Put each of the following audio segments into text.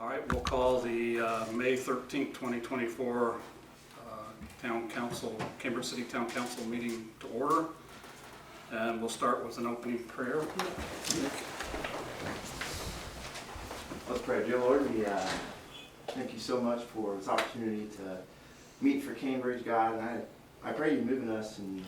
All right, we'll call the May 13th, 2024 Town Council, Cambridge City Town Council meeting to order. And we'll start with an opening prayer. Let's pray. Dear Lord, we thank you so much for this opportunity to meet for Cambridge, God. And I pray you move in us and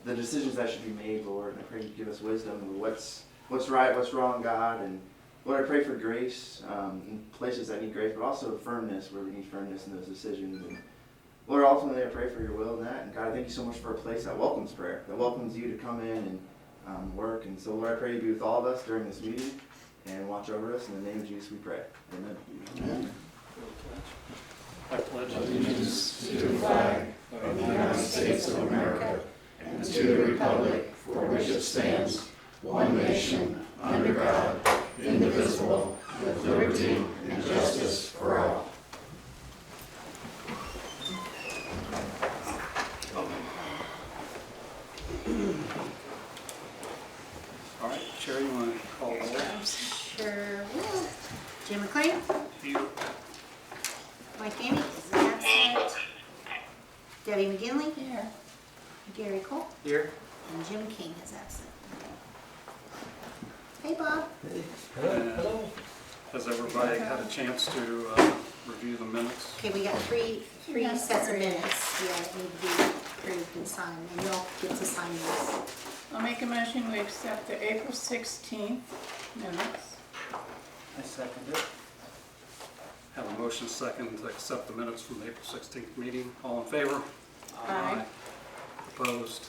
the decisions that should be made, Lord. And I pray you give us wisdom of what's right, what's wrong, God. And Lord, I pray for grace in places that need grace, but also firmness where we need firmness in those decisions. And Lord, ultimately, I pray for your will in that. And God, I thank you so much for a place that welcomes prayer, that welcomes you to come in and work. And so, Lord, I pray you be with all of us during this meeting and watch over us. In the name of Jesus, we pray. Amen. Amen. I pledge Allegiance to the flag of the United States of America and to the republic for which it stands, one nation, under God, indivisible, with liberty and justice for all. All right, Sherry, you want to call the roll? Sure will. Jim McLean, Here. Mike Amy is absent. Debbie McGinley. Here. Gary Cole. Here. And Jim King is absent. Hey, Bob. Hello. Has everybody had a chance to review the minutes? Okay, we got three sets of minutes that need to be approved and signed, and you'll get to sign these. I'll make a motion, we accept the April 16th minutes. I second it. Have a motion second to accept the minutes from the April 16th meeting. All in favor? Aye. Opposed?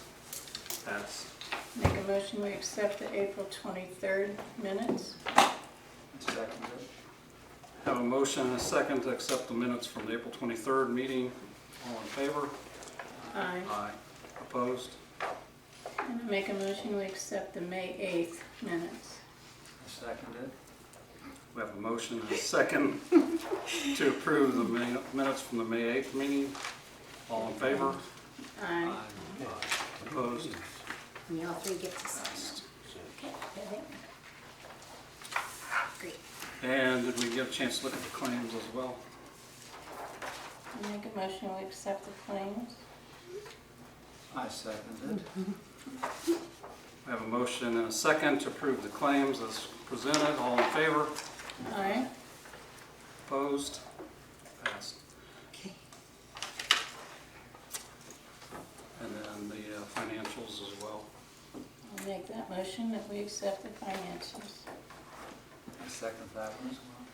Passed. Make a motion, we accept the April 23rd minutes. I second it. Have a motion and a second to accept the minutes from the April 23rd meeting. All in favor? Aye. Aye. Opposed? And I make a motion, we accept the May 8th minutes. I second it. We have a motion and a second to approve the minutes from the May 8th meeting. All in favor? Aye. Opposed? And you all three get to sign. Okay, ready? Great. And did we get a chance to look at the claims as well? I make a motion, we accept the claims. I second it. We have a motion and a second to approve the claims as presented. All in favor? Aye. Opposed? Passed. Okay. And then the financials as well. I'll make that motion that we accept the finances. I second that one as well.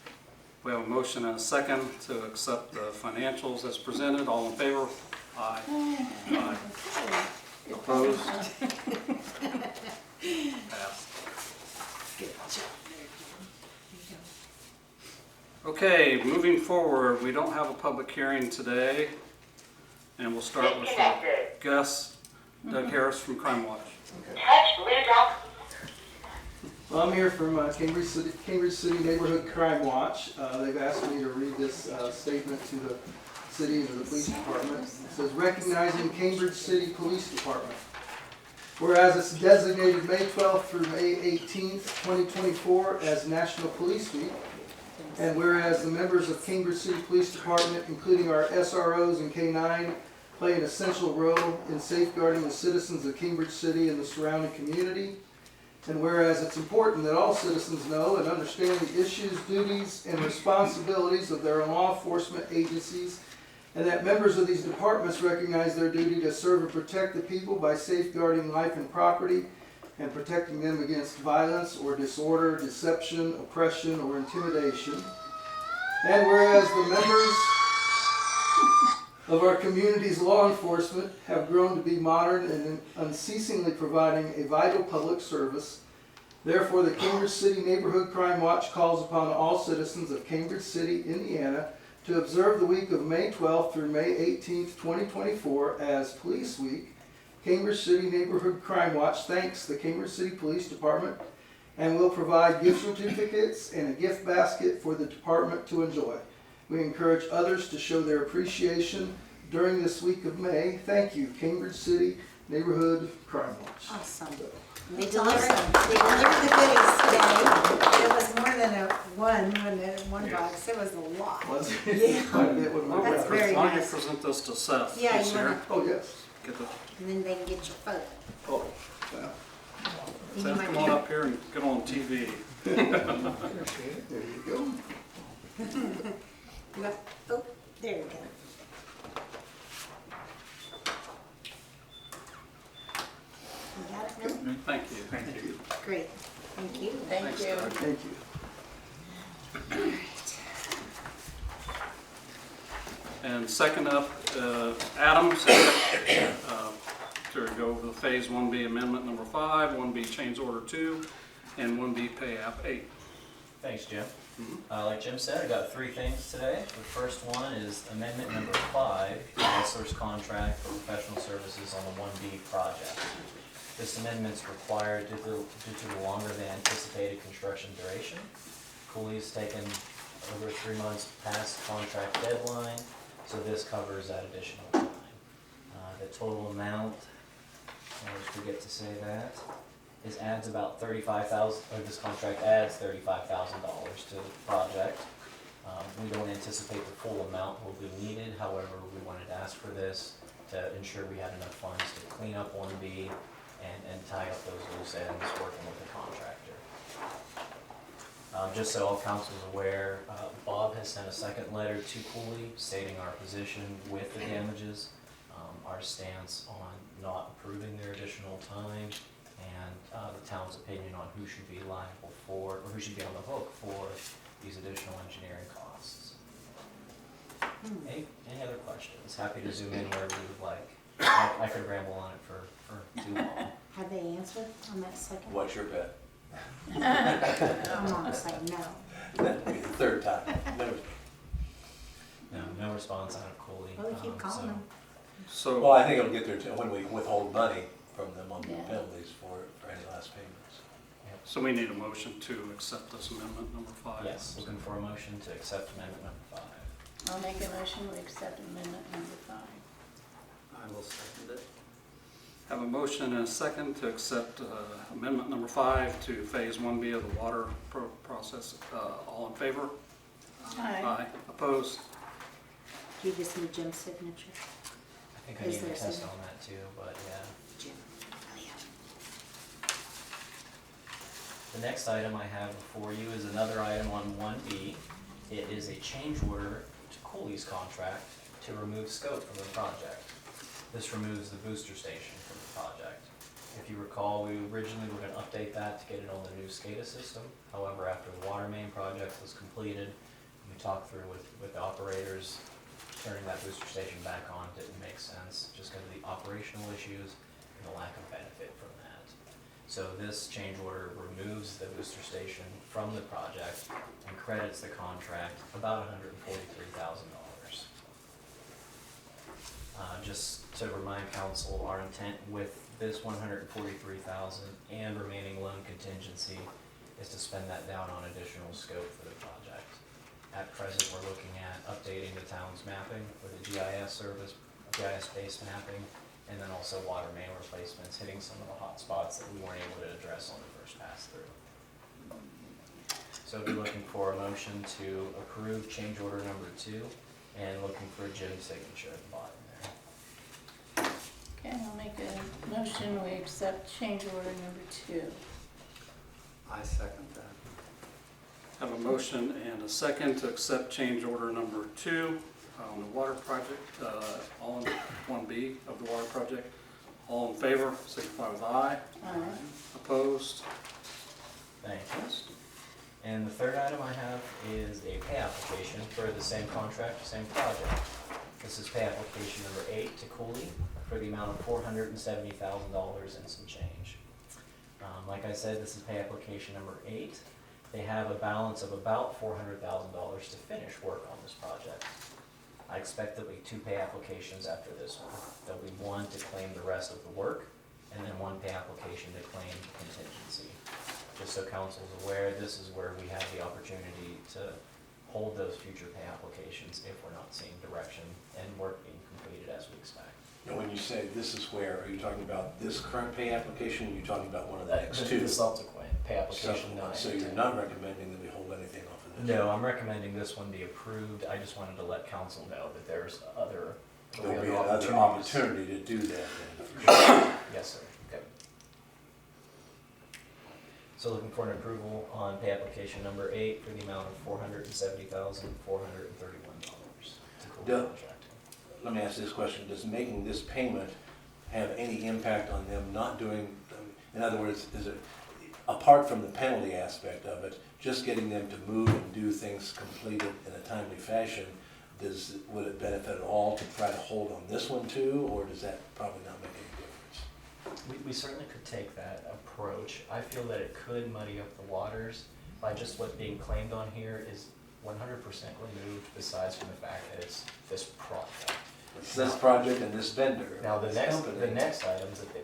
We have a motion and a second to accept the financials as presented. All in favor? Aye. Aye. Okay. Opposed? Passed. Good job. Okay, moving forward, we don't have a public hearing today. And we'll start with Gus, Doug Harris from Crime Watch. Well, I'm here from Cambridge City Neighborhood Crime Watch. They've asked me to read this statement to the city and to the police department. It says, recognizing Cambridge City Police Department. Whereas it's designated May 12th through May 18th, 2024 as National Police Week. And whereas the members of Cambridge City Police Department, including our SROs and K-9, play an essential role in safeguarding the citizens of Cambridge City and the surrounding community. And whereas it's important that all citizens know and understand the issues, duties, and responsibilities of their law enforcement agencies, and that members of these departments recognize their duty to serve and protect the people by safeguarding life and property and protecting them against violence or disorder, deception, oppression, or intimidation. And whereas the members of our community's law enforcement have grown to be modern and unceasingly providing a vital public service. Therefore, the Cambridge City Neighborhood Crime Watch calls upon all citizens of Cambridge City, Indiana, to observe the week of May 12th through May 18th, 2024 as Police Week. Cambridge City Neighborhood Crime Watch thanks the Cambridge City Police Department and will provide gift certificates and a gift basket for the department to enjoy. We encourage others to show their appreciation during this week of May. Thank you, Cambridge City Neighborhood Crime Watch. Awesome. So, They delivered the goodies today. It was more than one box, it was a lot. was Yeah. it? Quite a bit when we Why don't That's you went. very why don't you nice. present this to Seth? Yeah, He's you wanna- here. Oh, yes. Get the, And then they can get your photo. Oh, yeah. You Seth, might come be- on up here and get on TV. There you go. You got- Oh, there you go. You got it, Mel? Thank you. Thank you. Great, thank you. Thank Thanks, you. Doug. Thank you. And second up, Adam, to go over the Phase 1B Amendment Number 5, 1B Change Order 2, and 1B Pay App 8. Thanks, Jim. Like Jim said, I got 3 things today. The first one is amendment number 5, source contract for professional services on the 1B project. This amendment's required due to the longer than anticipated construction duration. Cooley's taken over 3 months past contract deadline, so this covers that additional time. The total amount, I always forget to say that, adds about $35,000, or this contract adds $35,000 to the project. We don't anticipate the full amount will be needed, however, we wanted to ask for this to ensure we had enough funds to clean up 1B and tie up those loose ends working with the contractor. Just so all council's aware, Bob has sent a second letter to Cooley stating our position with the damages, our stance on not approving their additional time, and the town's opinion on who should be liable for, or who should be on the hook for these additional engineering costs. Any other questions? Happy to zoom in wherever you would like. I could ramble on it for too long. Have they answered on that second? What's your bet? I'm gonna say no. That'd be the third time. No response out of Cooley. Well, we keep calling them. So. Well, I think it'll get there too, when we withhold money from them on the Yeah. penalties for any last payments. So we need a motion to accept this amendment number 5. Yes, looking for a motion to accept amendment number 5. I'll make a motion to accept amendment number 5. I will second it. Have a motion and a second to accept amendment number 5 to Phase 1B of the water process. All in favor? Aye. Opposed? Do you just need Jim's signature? I think I Is need to there test some- on that too, but yeah. Jim. Oh, yeah. The next item I have before you is another item on 1B. It is a change order to Cooley's contract to remove scope from the project. This removes the booster station from the project. If you recall, we originally were going to update that to get it on the new SCADA system. However, after the water main project was completed, we talked through with the operators, turning that booster station back on didn't make sense just because of the operational issues and the lack of benefit from that. So this change order removes the booster station from the project and credits the contract about $143,000. Just to remind council, our intent with this $143,000 and remaining loan contingency is to spend that down on additional scope for the project. At present, we're looking at updating the town's mapping with a GIS service, GIS-based mapping, and then also water main replacements, hitting some of the hot spots that we weren't able to address on the first pass through. So we're looking for a motion to approve change order number 2 and looking for Jim's signature at the bottom there. Okay, I'll make a motion, we accept change order number 2. I second that. Have a motion and a second to accept change order number 2 on the water project, all in 1B of the water project. All in favor, signify with aye. Aye. Opposed? Thank you. And the third item I have is a pay application for the same contract, same project. This is pay application number 8 to Cooley for the amount of $470,000 and some change. Like I said, this is pay application number 8. They have a balance of about $400,000 to finish work on this project. I expect there'll be 2 pay applications after this one. There'll be one to claim the rest of the work, and then one pay application to claim contingency. Just so council's aware, this is where we have the opportunity to hold those future pay applications if we're not seeing direction and work being completed as we expect. And when you say this is where, are you talking about this current pay application, or are you talking about one of the next The two? subsequent pay application 9. So you're not recommending that we hold anything off of this? No, I'm recommending this one be approved. I just wanted to let council know that there'll There'll be be other another opportunities. opportunity to do that then, for sure. Yes, sir. Okay. So looking for an approval on pay application number 8 for the amount of $470,431 to cool the Yeah. contract. Let me ask this question, does making this payment have any impact on them not doing, in other words, is it, apart from the penalty aspect of it, just getting them to move and do things completed in a timely fashion, would it benefit at all to try to hold on this one too, or does that probably not make any difference? We certainly could take that approach. I feel that it could muddy up the waters by just what being claimed on here is 100% removed, besides from the fact that it's this project. It's this project and this vendor. Now, the this next company. items that they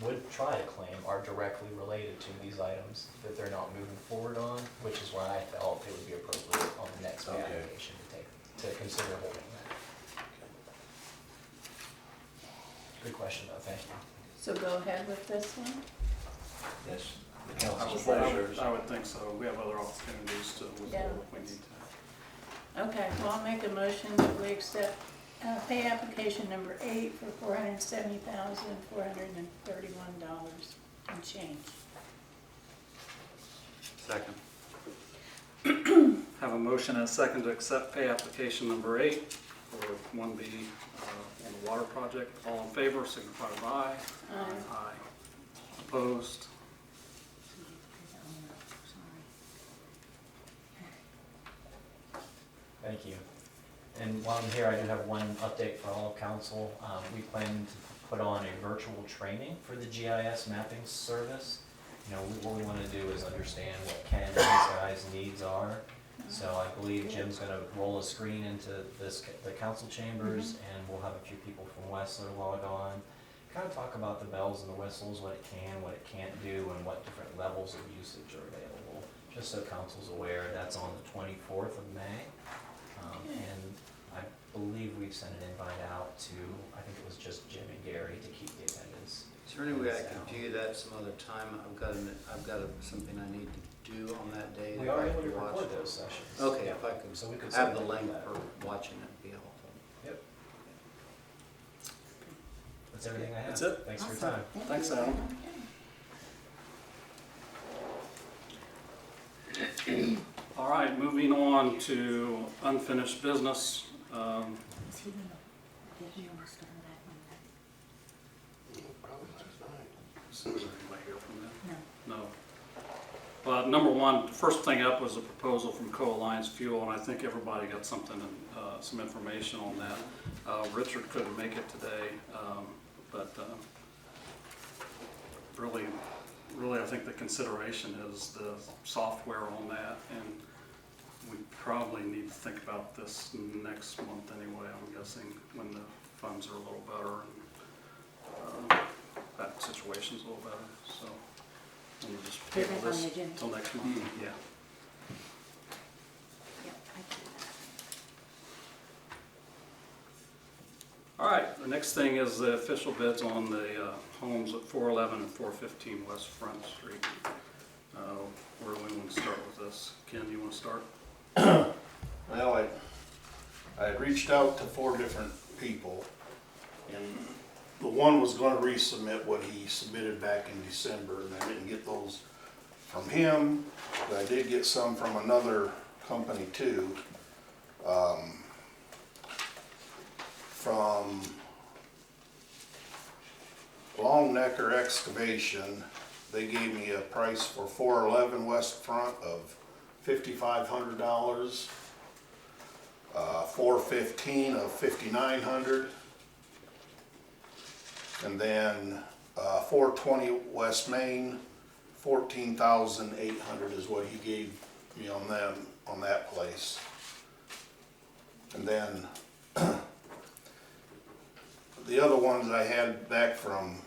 would try to claim are directly related to these items that they're not moving forward on, which is why I felt it would be appropriate on the next pay Okay. application to consider holding that. Good question, though, thank you. So go ahead with this one? Yes, the I council's would- pleasure. I would think so. We have other opportunities to Yeah. withhold if we need to. Okay, well, I'll make a motion that we accept pay application number 8 for $470,431 and change. Second. Have a motion and a second to accept pay application number 8 for 1B on the water project. All in favor, signify by aye. Aye. Opposed? Thank you. And while I'm here, I do have one update for all of council. We plan to put on a virtual training for the GIS mapping service. You know, what we want to do is understand what Ken and his guys' needs are. So I believe Jim's going to roll a screen into the council chambers, and we'll have a few people from Westler log on. Kind of talk about the bells and the whistles, what it can, what it can't do, and what different levels of usage are available. Just so council's aware, that's on the 24th of May. And I believe we've sent an invite out to, I think it was just Jim and Gary to keep the attendance. Is there any way I can view that some other time? I've got something I need to do on that day. We that are I able to can watch. record those sessions. Okay, Yeah. if I could So we could have the certainly do link that. for watching it, be helpful. Yep. That's everything I have. That's it. Thanks for your Awesome. time. Thanks, Adam. All right, moving on to unfinished business. Is he gonna, did he want to start that Is there anybody here from that? one? No. No. Well, number one, first thing up was a proposal from Co-Alliance Fuel, and I think everybody got something, some information on that. Richard couldn't make it today, but really, I think the consideration is the software on that, and we probably need to think about this next month anyway, I'm guessing, when the funds are a little better and that situation's a little better, so. We'll just Put it table back on this the agenda. till next month, yeah. Yep, I do that. All right, the next thing is the official bids on the homes at 411 and 415 West Front Street. Where do we want to start with this? Ken, you want to start? Well, I had reached out to 4 different people, and the one was gonna resubmit what he submitted back in December, and I didn't get those from him, but I did get some from another company too. From Long Necker Excavation, they gave me a price for 411 West Front of $5,500. 415 of $5,900. And then 420 West Main, 14,800 is what he gave me on that place. And then the other ones I had back from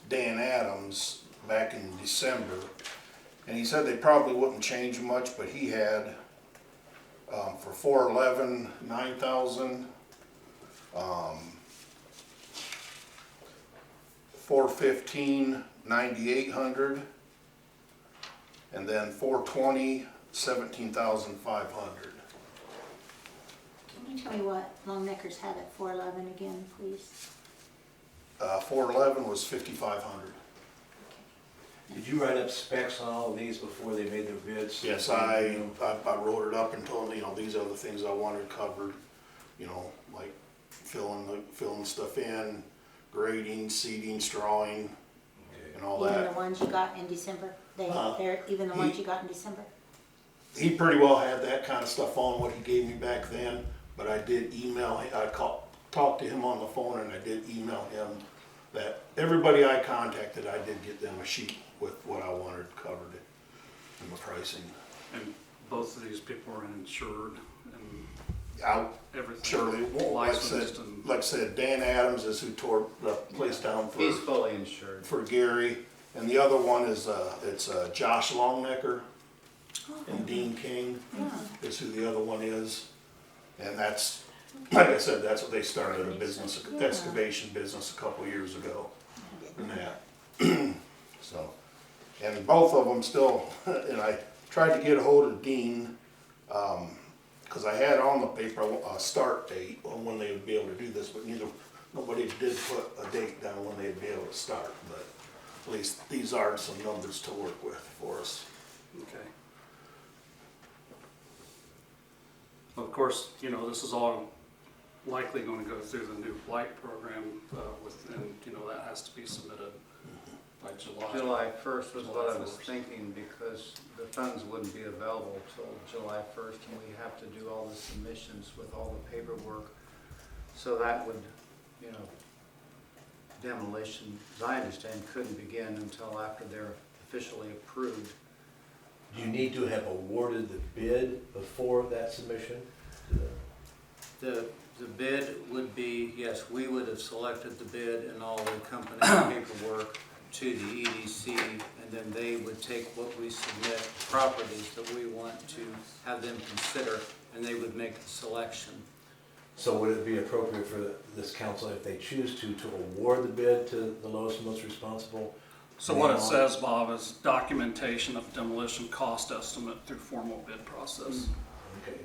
Dan Adams back in December, and he said they probably wouldn't change much, but he had For 411, 9,000. 415, 9,800. And then 420, 17,500. Can you tell me what Long Neckers had at 411 again, please? 411 was 5,500. Did you write up specs on all of these before they made their bids? Yes, I wrote it up and told them, you know, these are the things I wanted covered, you know, like filling stuff in, grading, seeding, strawing, and all Even the that. ones you got in December? Even the ones you got in December? He pretty well had that kind of stuff on what he gave me back then, but I did email, talked to him on the phone and I did email him that everybody I contacted, I did get them a sheet with what I wanted covered and the pricing. And both of these people are insured and Out, everything. Shirley, Licensed and. like I said, Dan Adams is who tore the place down He's fully insured. for Gary, and the other one is, it's Josh Longnecker and Dean King is who the other one is. And that's, like I said, that's what they started a business, excavation business a couple years ago. And that, so, and both of them still, and I tried to get a hold of Dean, cause I had on the paper a start date on when they would be able to do this, but nobody did put a date down when they'd be able to start, but at least these are some numbers to work with for us. Okay. Of course, you know, this is all likely going to go through the new blight program and, you know, that has to be submitted by July. July 1st was what I was 1st. thinking, because the funds wouldn't be available till July 1st, and we have to do all the submissions with all the paperwork. So that would, you know, demolition, as I understand, couldn't begin until after they're officially approved. Do you need to have awarded the bid before that submission? The bid would be, yes, we would have selected the bid and all the company paperwork to the EDC, and then they would take what we submit, properties that we want to have them consider, and they would make a selection. So would it be appropriate for this council, if they choose to award the bid to the lowest and most responsible? So what it says, Bob, is documentation of demolition cost estimate through formal bid process. Okay.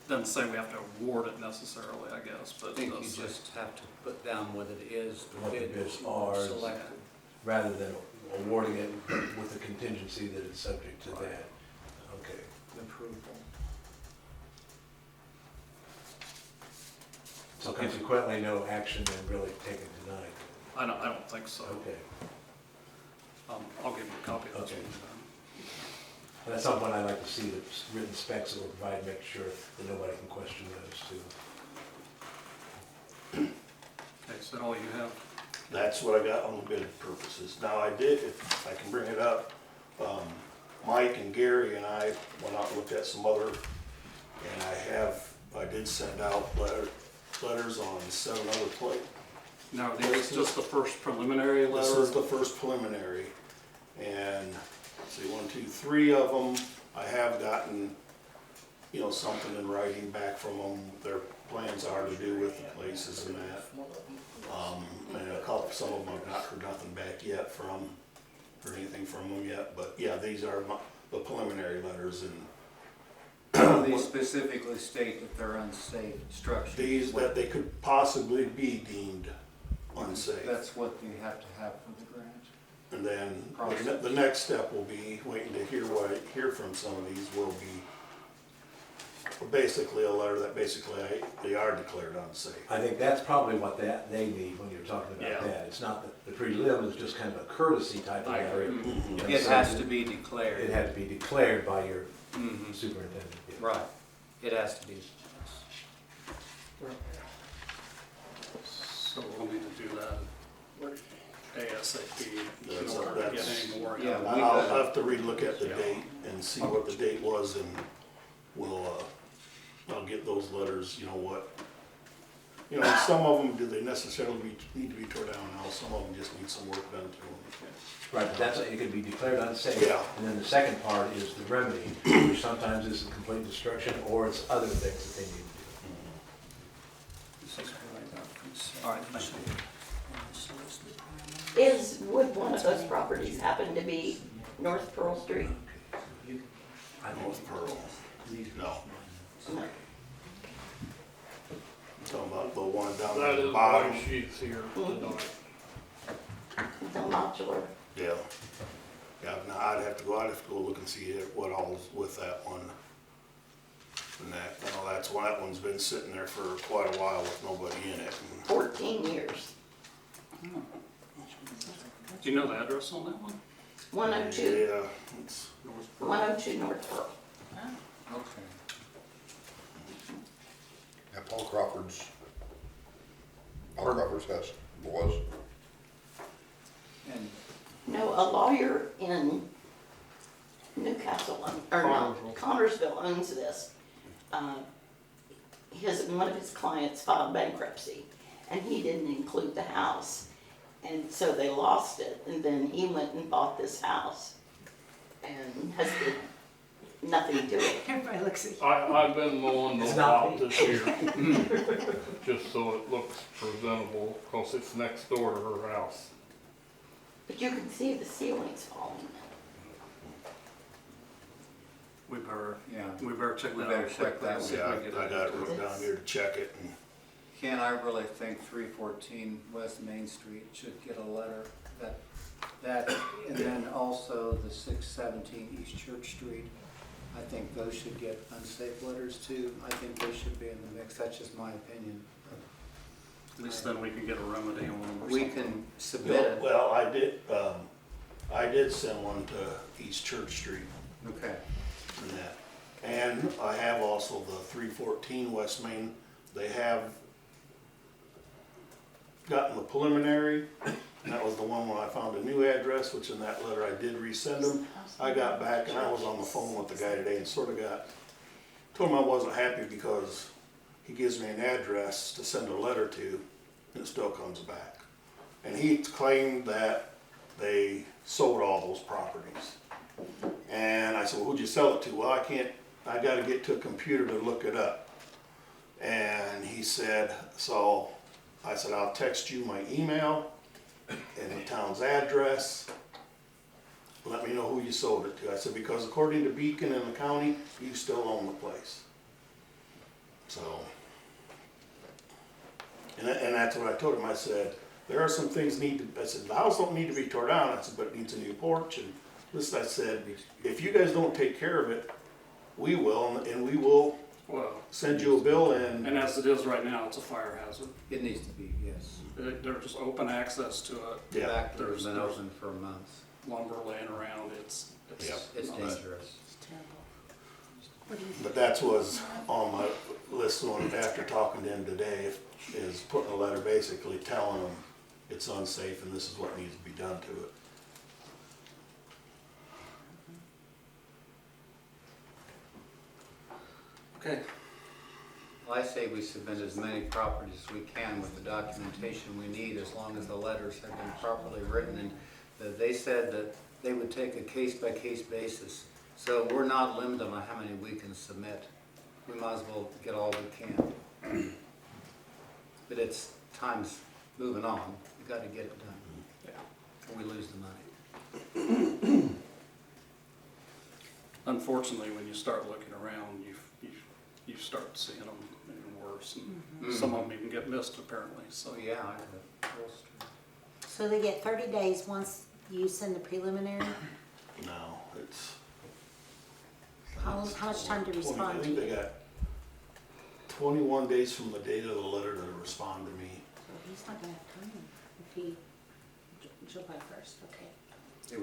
Doesn't say we have to award it necessarily, I guess, but I it think you does say. just have to put down what it is, the What the bid bids that you are. selected. Rather than awarding it with the contingency that it's subject to that. Okay. Approval. So consequently, no action then really taken tonight. I don't think so. Okay. I'll give you a copy of this Okay. one. And at some point, I'd like to see the written specs that will provide, make sure that nobody can question those too. Okay, is that all you have? That's what I got on the bid purposes. Now I did, if I can bring it up, Mike and Gary and I went out and looked at some other, and I did send out letters on 7 other places. Now, this is just the first preliminary This letter? is the first preliminary, and let's see, 1, 2, 3 of them, I have gotten, you know, something in writing back from them, their plans are to do with the places and that. And some of them I've not heard nothing back yet from, or anything from them yet, but yeah, these are the preliminary letters, and These specifically state that they're unsafe structures. these, that they could possibly be deemed unsafe. That's what you have to have for the grant. And then the next step will be waiting to hear from some of these will be basically a letter that basically they are declared unsafe. I think that's probably what they need when you're talking about Yeah. that. It's not the prelim, it's just kind of a courtesy type of I letter. agree. You know, It so has to be declared. It had to be declared by your Mhm. superintendent. yeah. Right, it has to be. So we'll need to do that ASAP in That's- order to get that's- any more. Yeah. I'll have to relook at the Yeah. date and see what the date was, and I'll get those letters, you know, You know, some of them, do they necessarily need to be tore down? No, some of them just need some work done to them. Right, but that's, it could be declared unsafe. Yeah. And then the second part is the remedy, which sometimes is complete destruction or it's other things that they need to do. All right, thank you. Would one of those properties happen to be North Pearl Street? North Pearl. No. No. Talking about the one down That at the is bottom. why she's here tonight. The modular. Yeah. Yeah, no, I'd have to go look and see what all's with that one. And that, you know, that one's been sitting there for quite a while with nobody in it. 14 years. Do you know the address on that one? 102, Yeah, it's, 102 North Pearl. Okay. Yeah, Paul Crawford's house was. And No, a lawyer in Newcastle, or no, Connersville owns this. One of his clients filed bankruptcy, and he didn't include the house. And so they lost it, and then he went and bought this house, and has did nothing to it. Everybody looks at you. I've been mowing the It's not lot me. this year, just so it looks presentable, cause it's next door to her house. But you can see the ceilings falling. We better, Yeah. we better check We that better out. check that see if yeah, we can get I it. got it wrote down here to check it. And Ken, I really think 314 West Main Street should get a letter that, and then also the 617 East Church Street. I think those should get unsafe letters too. I think they should be in the mix. That's just my opinion. At least then we can get a remedy on them or We something. can submit it. Well, I did send one to East Church Street Okay. and that. And I have also the 314 West Main. They have gotten the preliminary. And that was the one when I found a new address, which in that letter I did resend them. I got back and I was on the phone with the guy today and told him I wasn't happy because he gives me an address to send a letter to and it still comes back. And he claimed that they sold all those properties. And I said, well, who'd you sell it to? Well, I gotta get to a computer to look it up. And he said, so I said, I'll text you my email and the town's address. Let me know who you sold it to. I said, because according to Beacon and the county, you still own the place. So, and that's what I told him. I said, there are some things I said, the house don't need to be torn down. I said, but it needs a new porch. And this, I said, if you guys don't take care of it, we will, and we will Well, send you a bill and, and as it is right now, it's a fire hazard. It needs to be, yes. There's just open access to it, yeah. Back there's been open for months. lumber laying around, it's Yeah. It's not dangerous. It's terrible. What do you think? But that's was on my list one after talking to him today, is putting a letter basically telling him it's unsafe and this is what needs to be done to it. Okay. Well, I say we submit as many properties as we can with the documentation we need, as long as the letters have been properly written. And they said that they would take a case-by-case basis. So we're not limited on how many we can submit. We might as well get all we can. But it's, time's moving on. We gotta get it done. Yeah. Or we lose the money. Unfortunately, when you start looking around, you start seeing them even worse, and some of them even get missed apparently, so. So, yeah, I could. So they get 30 days once you send the preliminary? No, it's. How much time to 20 respond I to think you? they got 21 days from the date of the letter to respond to me. So he's not gonna have time if he, July 1st, okay.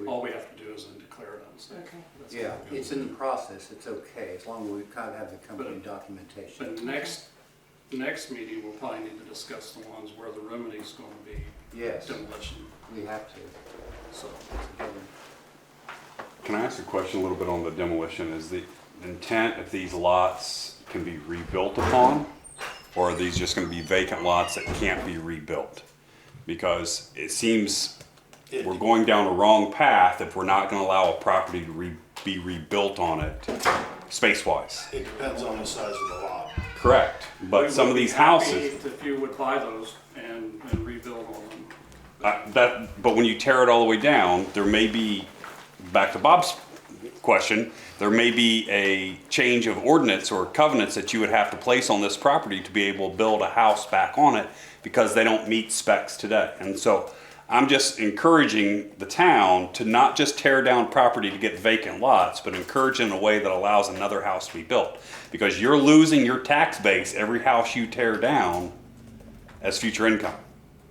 All we have to do is then declare it unsafe. Okay. That's Yeah, all we do. it's in the process. It's okay, as long as we kind of have the company documentation. But next meeting, we'll probably need to discuss the ones where the remedy's gonna be Yes, demolition, we have to. so. Can I ask a question a little bit on the demolition? Is the intent if these lots can be rebuilt upon? Or are these just gonna be vacant lots that can't be rebuilt? Because it seems we're going down a wrong path if we're not gonna allow a property to be rebuilt on it, space-wise. It depends on the size of the lot. Correct, We but some would of be these happy houses, If you would buy those and rebuild on them. but when you tear it all the way down, there may be, back to Bob's question, there may be a change of ordinance or covenants that you would have to place on this property to be able to build a house back on it because they don't meet specs today. And so I'm just encouraging the town to not just tear down property to get vacant lots, but encourage in a way that allows another house to be built. Because you're losing your tax base every house you tear down as future income.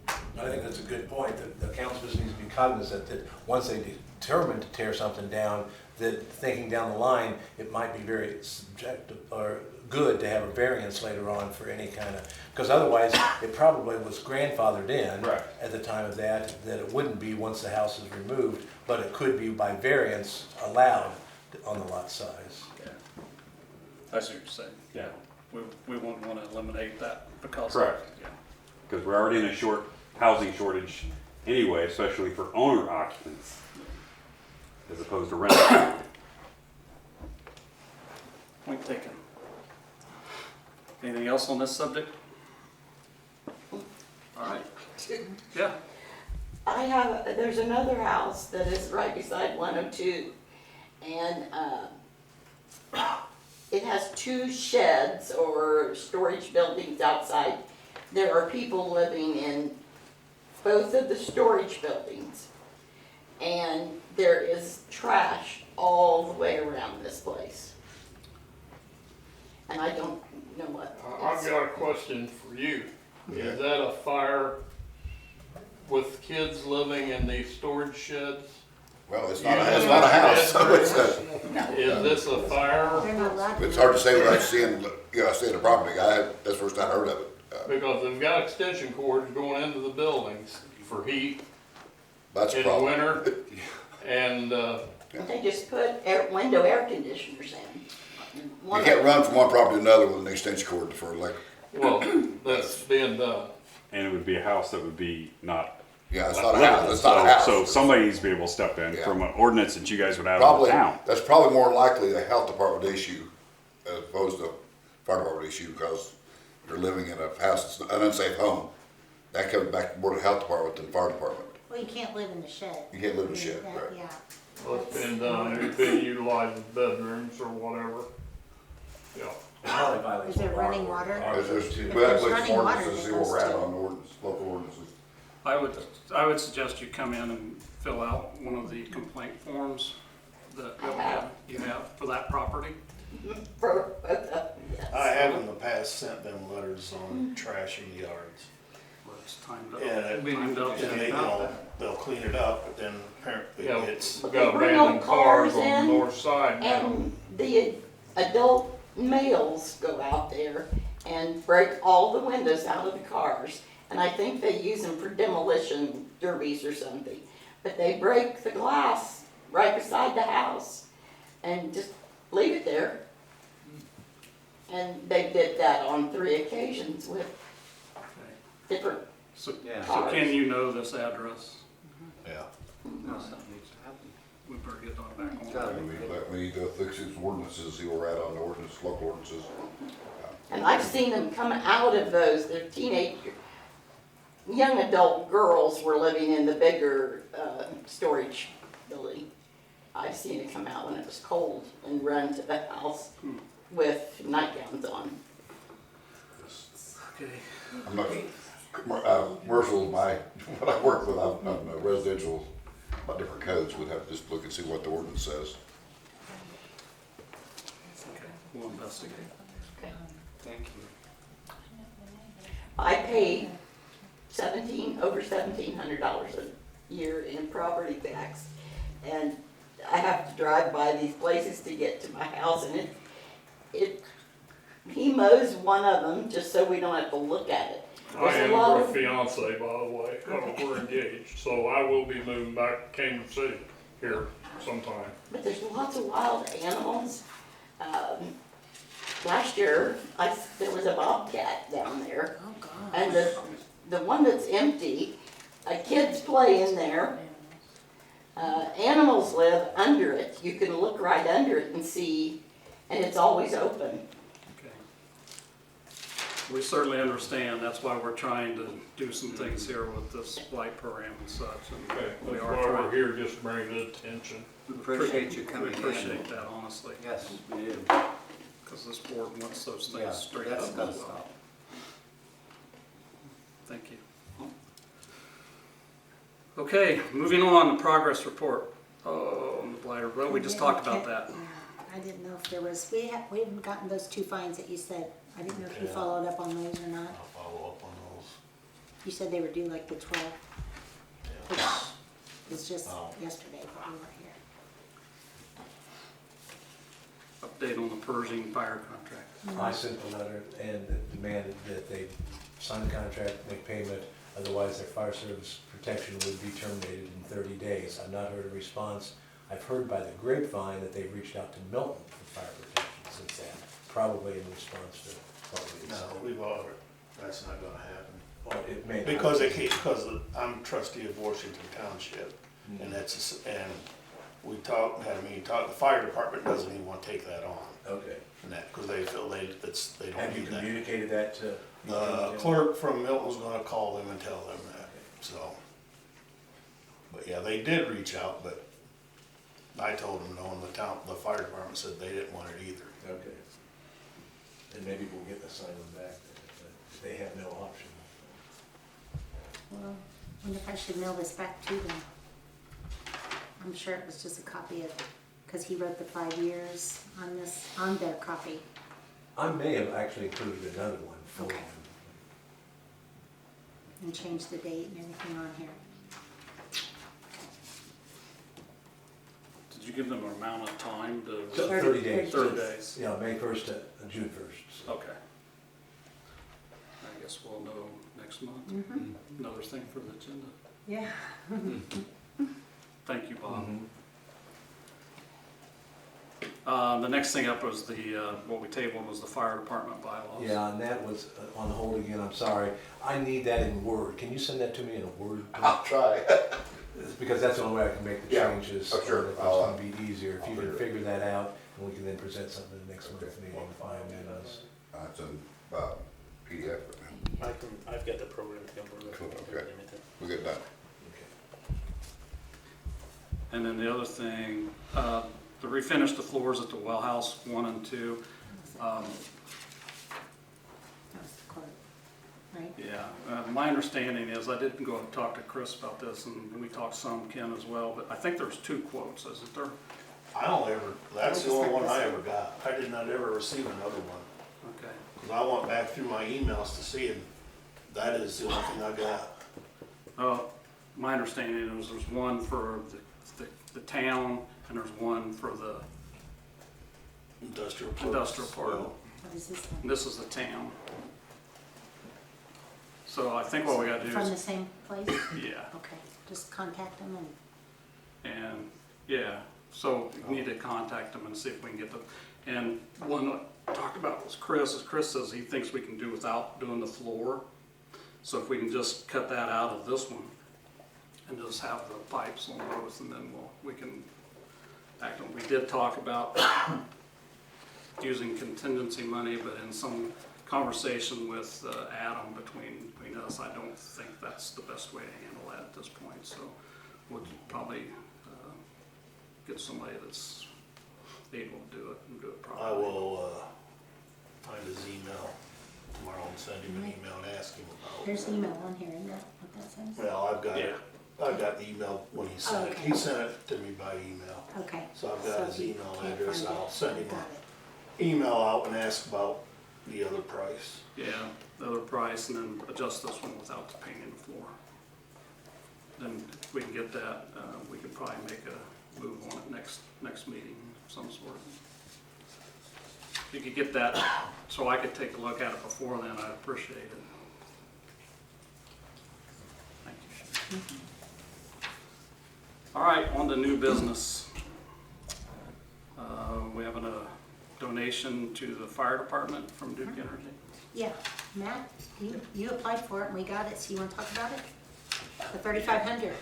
I think that's a good point, that the council just needs to be cognizant that once they determine to tear something down, that thinking down the line, it might be very subjective or good to have a variance later on for any kind of, because otherwise it probably was grandfathered in Right. at the time of that it wouldn't be once the house is removed, but it could be by variance allowed on the lot size. Yeah. I see what you're saying. Yeah. We wouldn't want to eliminate that because. Correct. Yeah. Because we're already in a housing shortage anyway, especially for owner occupants, as opposed to renters. Point taken. Anything else on this subject? All right. Yeah. There's another house that is right beside 102, and it has 2 sheds or storage buildings outside. There are people living in both of the storage buildings, and there is trash all the way around this place. And I don't know what. I've got a question for you. Is that a fire with kids living in these storage sheds? Well, it's not a house, so it's Is this a fire? They're not allowed to. it's hard to say without seeing the property. That's the first I heard of it. Because they've got extension cords going into the buildings for heat That's a in the problem. winter. And, They just put window air conditioners in. You can't run from one property to another with an extension cord for electric. well, that's being done. And it would be a house that would be not. Yeah, it's not a house, it's not a house. So somebody needs to be able to step in Yeah. from an ordinance that you guys would have in the Probably, town. that's probably more likely a health department issue as opposed to a fire department issue, because you're living in a house that's an unsafe home. That comes back more to health department than fire department. Well, you can't live in the shed. You can't live in a shed, That- right? Yeah. Well, it's been done, it's been utilized as bedrooms or whatever. Yeah. It probably violates Is there one of running our- water? our- There's two, If we have there's to look at running water, ordinances, see then where we're at that's on the ordinance, local ordinances. I would suggest you come in and fill out one of the complaint forms that you have for that property. For both of them, yes. I have in the past sent them letters on trashing yards. Where it's timed up. And Timed up. they'll clean it up, but then apparently Yeah, it's, we've got Bring abandoned old cars cars on in, the north side now. And the adult males go out there and break all the windows out of the cars. And I think they use them for demolition derbies or something. But they break the glass right beside the house and just leave it there. And they did that on 3 occasions with Okay. different, So, Yeah. so can you know this address? yeah. No, something needs to happen. We better get on back on. Gotta We need to fix these ordinances, see where we're at on the ordinance, local ordinances. and I've seen them come out of those, they're young adult girls were living in the bigger storage building. I've seen it come out when it was cold and run to the house with nightgowns on. Okay. I'm not, commercial is what I work with, I'm residential, about different codes, we'd have to just look and see what the ordinance says. Okay. We'll investigate. Okay. Thank you. I pay over $1,700 a year in property tax, and I have to drive by these places to get to my house, and he mows one of them just so we don't have to look at it. I There's a am lot her of- fiance, by the way. We're engaged, so I will be moving back to Cambridge City here sometime. But there's lots of wild animals. last year, there was a bobcat down there. Oh, gosh. And the one that's empty, kids play in there. Animals live under it. You can look right under it and see, and it's always open. Okay. We certainly understand, that's why we're trying to do some things here with this light program and such. And Okay, we that's are why we're trying. here, just to bring it to attention. We appreciate you We coming in. appreciate that, honestly, Yes, we do. because this board wants those Yeah, things straightened that's up gotta as well. stop. Thank you. Okay, moving on, the progress report. Oh, on the blighter, well, we just talked about that. I didn't know if there was, we haven't gotten those 2 fines that you said. I didn't know if you Yeah. followed up on those or not. I'll follow up on those. You said they were due like the 12th, Yeah. which is just Oh. yesterday, but we weren't here. Update on the Pershing fire contract. I sent a letter and demanded that they sign the contract, make payment, otherwise their fire service protection would be terminated in 30 days. I've not heard a response. I've heard by the grapevine that they've reached out to Milton for fire protection since then, probably in response to what we No, said. we've already, that's not gonna happen. Well, it may not. Because they can't, because I'm trustee of Washington Township, and and we had a meeting, the fire department doesn't even wanna take that on, Okay. and that, because they feel they don't Have you need that. communicated that to? The clerk from Milton's gonna call them and tell them that, so. But yeah, they did reach out, but I told them no, and the fire department said they didn't want it either. Okay. And maybe we'll get the sign them back, but they have no option. Well, I wonder if I should mail this back to them. I'm sure it was just a copy of it, because he wrote the 5 years on this, on their copy. I may have actually included another one for Okay. them. And changed the date and everything on here. Did you give them an amount of time to? So 30 days. 30 days. Yeah, May 1st to June 1st. so. Okay. I guess we'll know next month. Mm-hmm. Another thing for the agenda. Yeah. Thank you, Bob. Mhm. The next thing up was what we tabled was the fire department bylaws. Yeah, and that was on hold again, I'm sorry. I need that in Word. Can you send that to me in a Word? I'll try. Because that's the only way I can make the Yeah. changes. Oh, sure. It's I'll, gonna be easier if you I'll can figure it. figure that out, and we can then present something at the next month's meeting, fine, minutes. It's in PDF right now. I've got the program number. Cool, okay. We get done. And then the other thing, to refinish the floors at the well house 1 and 2. That was the quote, right? Yeah, my understanding is, I did go and talk to Chris about this, and we talked some, Ken as well, but I think there's 2 quotes, isn't there? That's the only one I ever got. I did not ever receive another one. Okay. Because I went back through my emails to see, and that is the only thing I got. My understanding is there's one for the town, and there's one for the Industrial park. industrial part. What is this one? And this is the town. So I think what we gotta do From the is, same place? yeah, Okay, just contact them and, yeah, so we need to contact them and see if we can get them. And one I talked about was Chris, as Chris says he thinks we can do without doing the floor. So if we can just cut that out of this one and just have the pipes on both, and then we can act on. We did talk about using contingency money, but in some conversation with Adam between us, I don't think that's the best way to handle that at this point. So we'll probably get somebody that's able to do it and do it properly. I will find his email tomorrow and send him an email and ask him about it. There's email on here, isn't that what that says? Well, I've got Yeah. it. I got the email when he sent it. Okay. He sent it to me by email. Okay. So I've got So his if you email can't address. find it, I'll send him got an it. email out and ask about the other price. Yeah, the other price, and then adjust this one without the painting the floor. Then if we can get that, we could probably make a move on it next meeting, of some sort. If you could get that, so I could take a look at it before then, I'd appreciate it. Thank you. All right, on to new business. We have a donation to the fire department from Duke Energy. Yeah, Matt, you applied for it and we got it, so you wanna talk about it? The 3,500.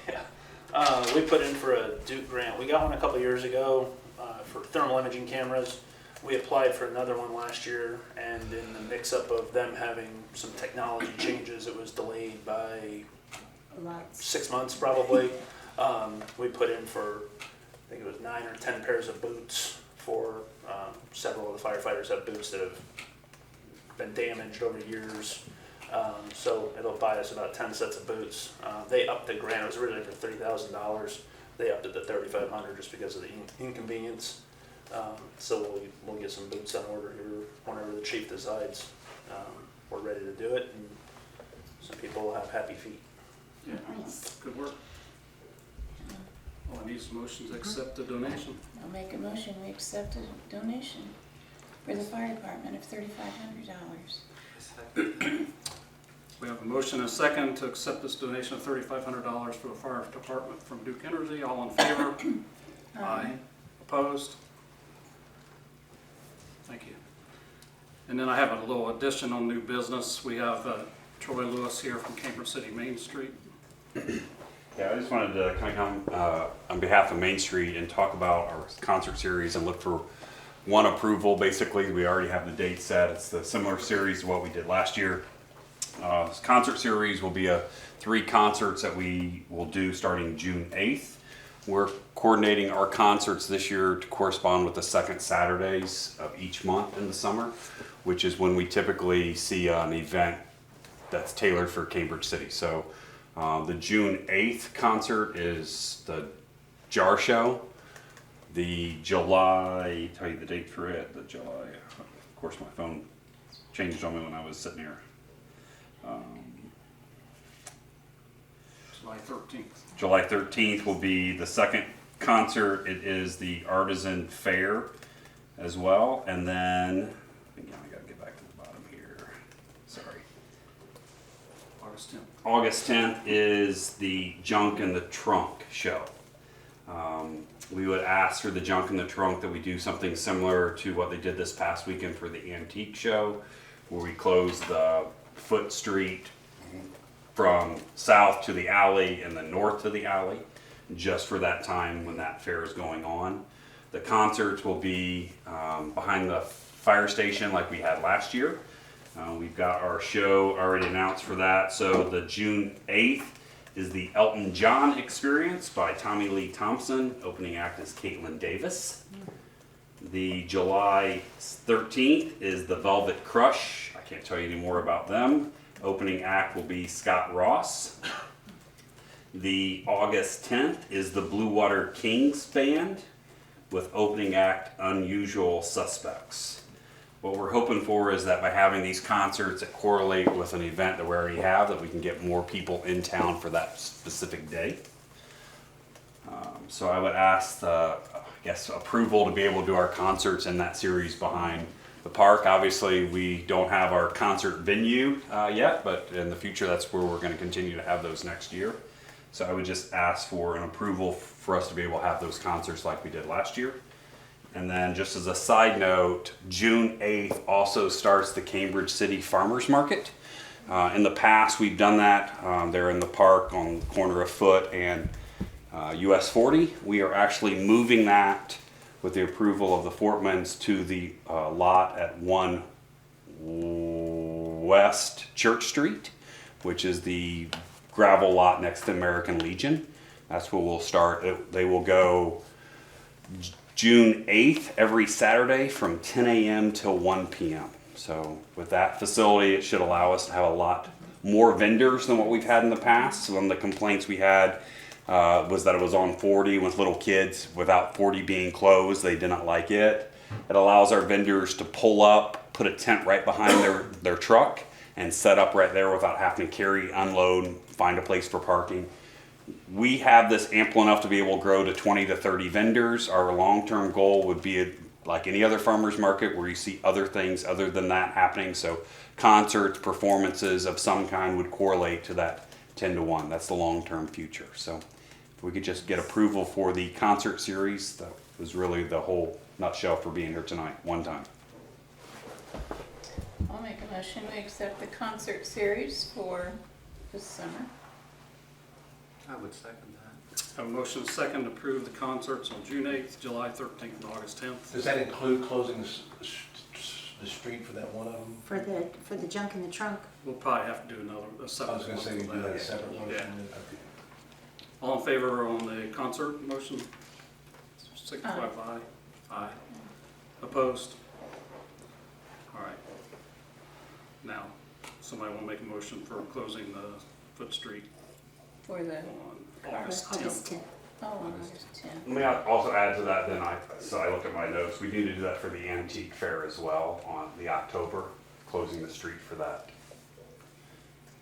We put in for a Duke grant. We got one a couple years ago for thermal imaging cameras. We applied for another one last year, and in the mix-up of them having some technology changes, it was delayed by Lots. 6 months probably. We put in for, I think it was 9 or 10 pairs of boots for several of the firefighters have boots that have been damaged over years. So it'll buy us about 10 sets of boots. They upped the grant. It was originally for $30,000. They upped it to $3,500 just because of the inconvenience. So we'll get some boots on order here whenever the chief decides we're ready to do it, and some people will have happy feet. Yeah, Nice. good work. All I need is a motion to accept the donation. I'll make a motion, we accept a donation for the fire department of $3,500. We have a motion and a second to accept this donation of $3,500 for the fire department from Duke Energy. All in favor? Aye. Opposed? Thank you. And then I have a little addition on new business. We have Troy Lewis here from Cambridge City Main Street. Yeah, I just wanted to kind of come on behalf of Main Street and talk about our concert series and look for one approval. Basically, we already have the date set. It's the similar series to what we did last year. This concert series will be 3 concerts that we will do starting June 8th. We're coordinating our concerts this year to correspond with the second Saturdays of each month in the summer, which is when we typically see an event that's tailored for Cambridge City. So the June 8th concert is the Jar Show. The July, tell you the date for it, the July, of course my phone changed on me when I was sitting here. July 13th. July 13th will be the second concert. It is the Artisan Fair as well. And then, again, I gotta get back to the bottom here. Sorry. August 10th. August 10th is the Junk in the Trunk show. We would ask for the Junk in the Trunk that we do something similar to what they did this past weekend for the Antique show, where we close the Foot Street from south to the alley and then north to the alley, just for that time when that fair is going on. The concerts will be behind the fire station like we had last year. We've got our show already announced for that. So the June 8th is the Elton John Experience by Tommy Lee Thompson. Opening act is Caitlin Davis. The July 13th is the Velvet Crush. I can't tell you any more about them. Opening act will be Scott Ross. The August 10th is the Blue Water Kings Band with opening act Unusual Suspects. What we're hoping for is that by having these concerts that correlate with an event that we already have, that we can get more people in town for that specific day. So I would ask, approval to be able to do our concerts in that series behind the park. Obviously, we don't have our concert venue yet, but in the future, that's where we're going to continue to have those next year. So I would just ask for an approval for us to be able to have those concerts like we did last year. And then just as a side note, June 8th also starts the Cambridge City Farmers Market. In the past, we've done that. They're in the park on the corner of Foot and US 40. We are actually moving that with the approval of the Fortmans to the lot at 1 West Church Street, which is the gravel lot next to American Legion. That's where we'll start. They will go June 8th every Saturday from 10 a.m. till 1 p.m. So with that facility, it should allow us to have a lot more vendors than what we've had in the past. So one of the complaints we had was that it was on 40 with little kids. Without 40 being closed, they did not like it. It allows our vendors to pull up, put a tent right behind their truck, and set up right there without having to carry, unload, find a place for parking. We have this ample enough to be able to grow to 20 to 30 vendors. Our long-term goal would be like any other farmer's market where you see other things other than that happening. So concerts, performances of some kind would correlate to that 10 to 1. That's the long-term future. So if we could just get approval for the concert series, that was really the whole nutshell for being here tonight, one time. I'll make a motion, we accept the concert series for this summer. I would second that. Have a motion and a second to approve the concerts on June 8th, July 13th, and August 10th. Does that include closing the street for that one of them? For the junk in the trunk. We'll probably have to do a I separate was one. gonna say, you for do that that. separate motion. Yeah. Okay. All in favor on the concert motion? Signify with aye. Aye. Opposed? All right. Now, somebody want to make a motion for closing the Foot Street For the, on August August 10th? 10th. oh, on August 10th. Let me also add to that, then so I looked at my notes, we need to do that for the antique fair as well on the October, closing the street for that.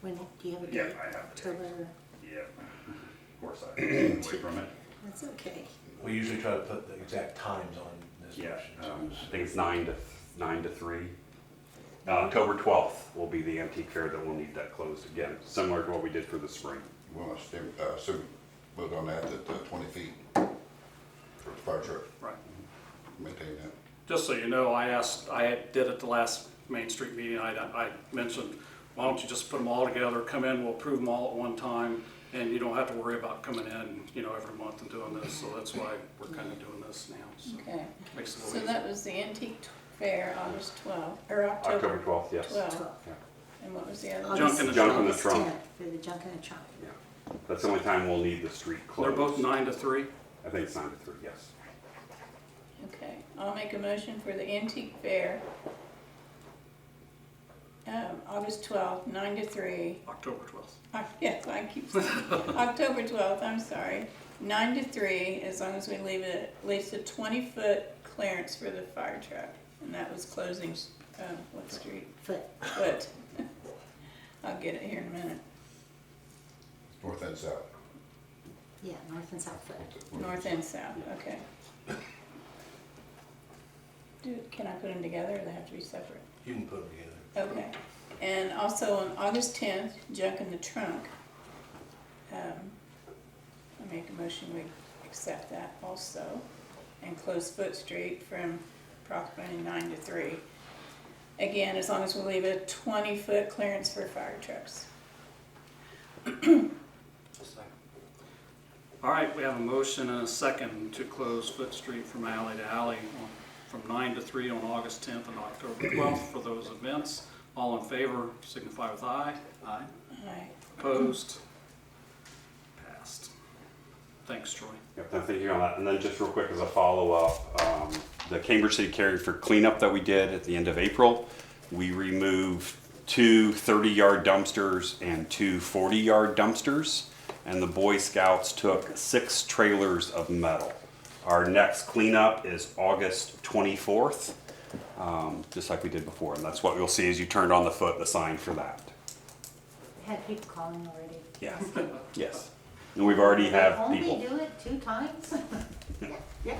When, do you have a Yeah, date? I have it. October, Yeah, of course I away from it. that's okay. We usually try to put the exact times on this Yeah, motion. I think it's 9 to 3. October 12th will be the antique fair that will need that closed again, similar to what we did for the spring. We want to vote on that at 20 feet for the fire truck, Right. maintain that. Just so you know, I did at the last Main Street meeting, I mentioned, why don't you just put them all together, come in, we'll approve them all at one time, and you don't have to worry about coming in, every month and doing this, so that's why we're kind of doing this now, so. Okay, Makes it a so little that easier. was the antique fair, August 12th, or October October 12th, yes. 12th. 12th. And what was the other one? Junk in the Junk in trunk. the August trunk. 10th For the junk in the trunk. Yeah. That's the only time we'll need the street closed. They're both 9 to 3? I think it's 9 to 3, yes. Okay, I'll make a motion for the antique fair, August 12th, 9 to 3. October 12th. Yes, I keep saying, October 12th, I'm sorry, 9 to 3, as long as we leave it at least a 20-foot clearance for the fire truck. And that was closing, what street? Foot. Foot. I'll get it here in a minute. North and south. Yeah, north and south foot. North and south, okay. Can I put them together, or they have to be separate? You can put them together. Okay, and also on August 10th, junk in the trunk. I make a motion we accept that also, and close Foot Street from approximately 9 to 3. Again, as long as we leave a 20-foot clearance for fire trucks. All right, we have a motion and a second to close Foot Street from alley to alley from 9 to 3 on August 10th and October 12th for those events. All in favor, signify with aye. Aye. Aye. Opposed? Passed. Thanks, Troy. Yep, thank you on that. And then just real quick as a follow-up, the Cambridge City Carry for cleanup that we did at the end of April, we removed 2 30-yard dumpsters and 2 40-yard dumpsters, and the Boy Scouts took 6 trailers of metal. Our next cleanup is August 24th, just like we did before, and that's what you'll see as you turned on the sign for that. Had people calling already. Yeah. Yes. And we've already have Only people. do it 2 times? Yeah.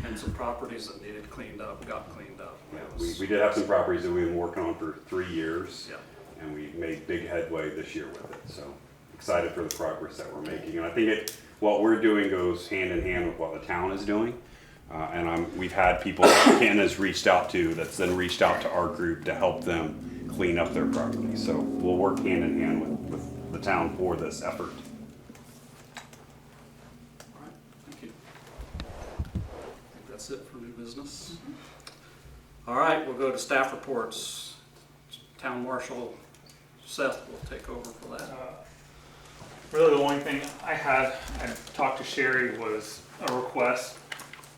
And some properties that needed cleaned up, got cleaned up. Yeah, It was- we did have some properties that we've been working on for 3 years. Yeah. And we made big headway this year with it, so excited for the progress that we're making. And I think what we're doing goes hand in hand with what the town is doing. We've had people that Ken has reached out to, that's then reached out to our group to help them clean up their property. So we'll work hand in hand with the town for this effort. All right, thank you. I think that's it for new business. All right, we'll go to staff reports. Town Marshal Seth will take over for that. Really the only thing I talked to Sherry, was a request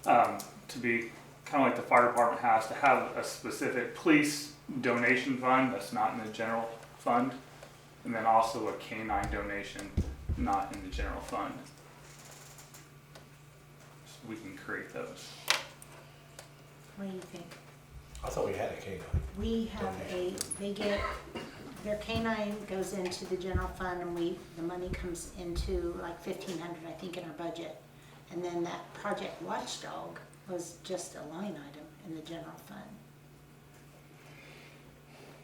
to be kind of like the fire department has, to have a specific police donation fund that's not in the general fund, and then also a canine donation not in the general fund. So we can create those. What do you think? I thought we had a canine. We have their canine goes into the general fund, and the money comes into like 1,500, I think, in our budget. And then that Project Watchdog was just a line item in the general fund.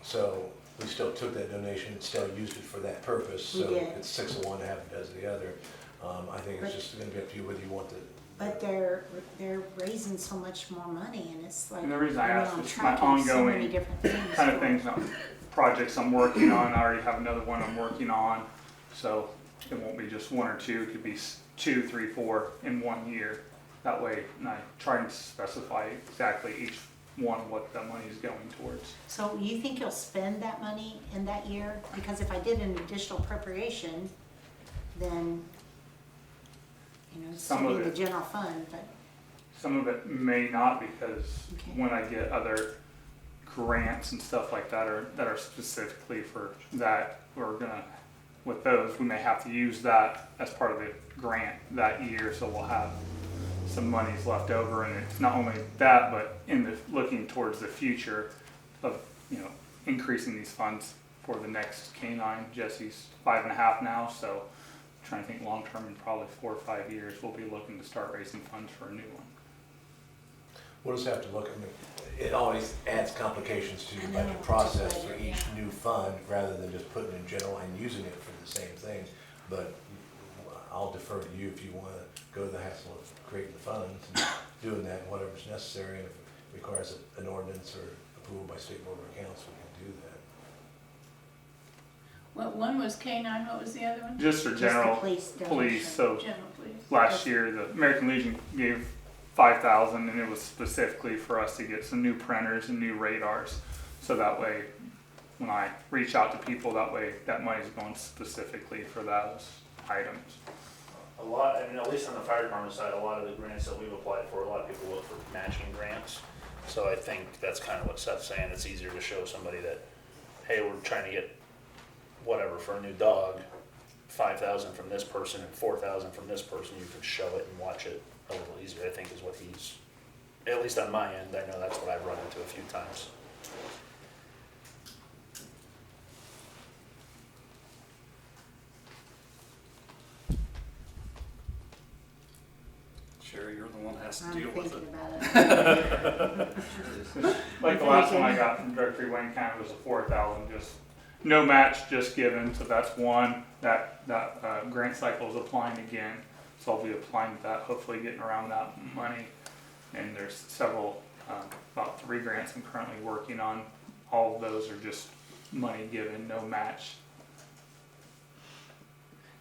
So we still took that donation and still used it for that purpose. We So did. it's 6 of one, half a dozen of the other. I think it's just gonna be up to you whether you want to But they're raising so much more money, and it's like, And the reason I you know, asked I'm is my tracking so many ongoing different things. kind of things, projects I'm working on. I already have another one I'm working on, so it won't be just one or two. It could be 2, 3, 4 in 1 year. That way, and I try and specify exactly each one what that money is going towards. So you think you'll spend that money in that year? Because if I did an additional appropriation, then, you know, it's Some still of in the it. general fund, but, Some of it may not, because Okay. when I get other grants and stuff like that are specifically for that, we're gonna, with those, we may have to use that as part of the grant that year, so we'll have some monies left over. And it's not only that, but in the, looking towards the future of, you know, increasing these funds for the next canine. Jesse's 5.5 now, so trying to think long-term, in probably 4 or 5 years, we'll be looking to start raising funds for a new one. We'll just have to look, I mean, it always adds complications to I the know, budget process just for budget, each yeah. new fund, rather than just putting it in general and using it for the same thing. But I'll defer to you if you want to go to the hassle of creating the funds and doing that, whatever's necessary. And if it requires an ordinance or approval by state board of accounts, we can do that. What, one was K-9, what was the other one? Just for the general police police, so General police. last year, the American Legion gave 5,000, and it was specifically for us to get some new printers and new radars. So that way, when I reach out to people, that way, that money's going specifically for those items. A lot, I mean, at least on the fire department side, a lot of the grants that we've applied for, a lot of people look for matching grants. So I think that's kind of what Seth's saying, it's easier to show somebody that, hey, we're trying to get whatever for a new dog, 5,000 from this person and 4,000 from this person, you can show it and watch it a little easier, I think is what he's, at least on my end, I know that's what I've run into a few times. Sherry, you're the one that has to I'm deal with thinking it. about it. Like the last one I got from Drug Free Wayne County was a 4,000, just no match, just given. So that's one. That grant cycle is applying again. So I'll be applying to that, hopefully getting around that money. And there's several, about 3 grants I'm currently working on. All of those are just money given, no match.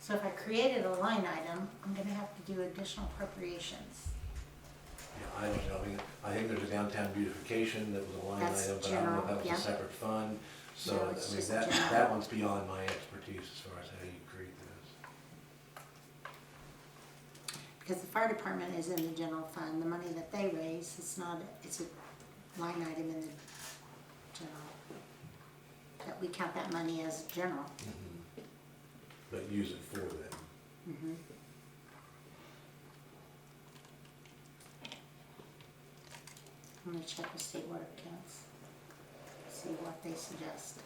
So if I created a line item, I'm gonna have to do additional appropriations. Yeah, I don't know, I mean, I think there's a downtown beautification that was a line That's item, but I don't know if that general, was yeah. a separate fund. So, No, it's I mean, just that general. one's beyond my expertise as far as how you create this. Because the fire department is in the general fund, the money that they raise, it's not, it's a line item in the general. That we count that money as general. But use it for them. Mhm. I'm gonna check with state water accounts, see what they suggest.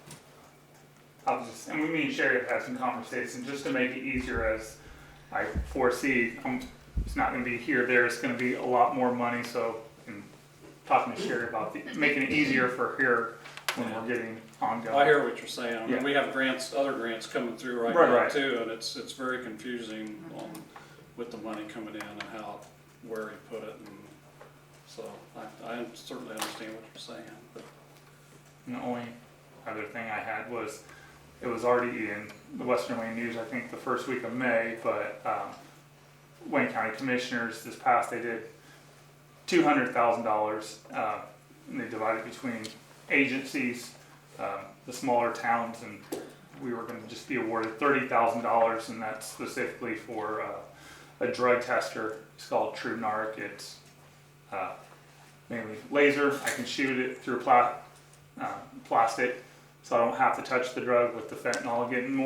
And me and Sherry have had some conversations just to make it easier, as I foresee. It's not going to be here, there. It's going to be a lot more money. So, in talking to Sherry about making it easier for here when we're getting ongoing. I hear what you're saying. I mean, Yeah. we have grants, other grants coming through right Right, now right. too, and it's very confusing on, with the money coming in and how, where you put it. And so I certainly understand what you're saying, but And the only other thing I had was, it was already in the Western Wayne News, I think, the first week of May, but Wayne County Commissioners this past, they did $200,000, and they divided between agencies, the smaller towns, and we were going to just be awarded $30,000, and that's specifically for a drug tester. It's called True Narc. It's mainly laser. I can shoot it through plastic, so I don't have to touch the drug. With the fentanyl getting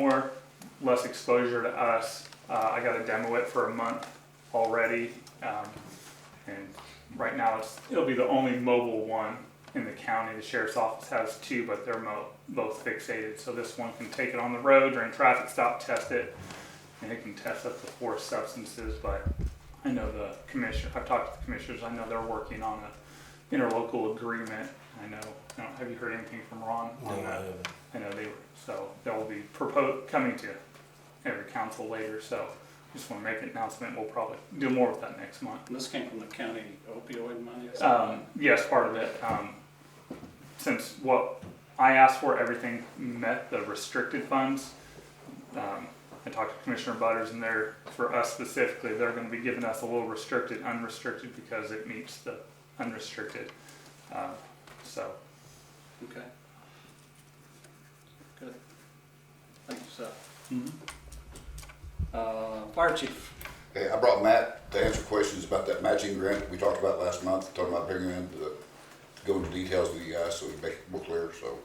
less exposure to us. I got to demo it for a month already, and right now it'll be the only mobile one in the county. The sheriff's office has 2, but they're both fixated. So this one can take it on the road during traffic stop, test it, and it can test up to 4 substances. But I know the commissioner. I've talked to the commissioners. I know they're working on an interlocal agreement. I know. Have you heard anything from Ron on No, I that? haven't. I know they were. So that will be coming to every council later. So just want to make an announcement. We'll probably do more with that next month. And this came from the county opioid money? Yes, part of it. Since what I asked for, everything met the restricted funds. I talked to Commissioner Butters, and for us specifically, they're going to be giving us a little restricted, unrestricted, because it meets the unrestricted. So. Okay. Good. Thank you, Seth. Fire chief. Hey, I brought Matt to answer questions about that matching grant we talked about last month, talking about bringing in to go into details with you guys so we make it more clear, so.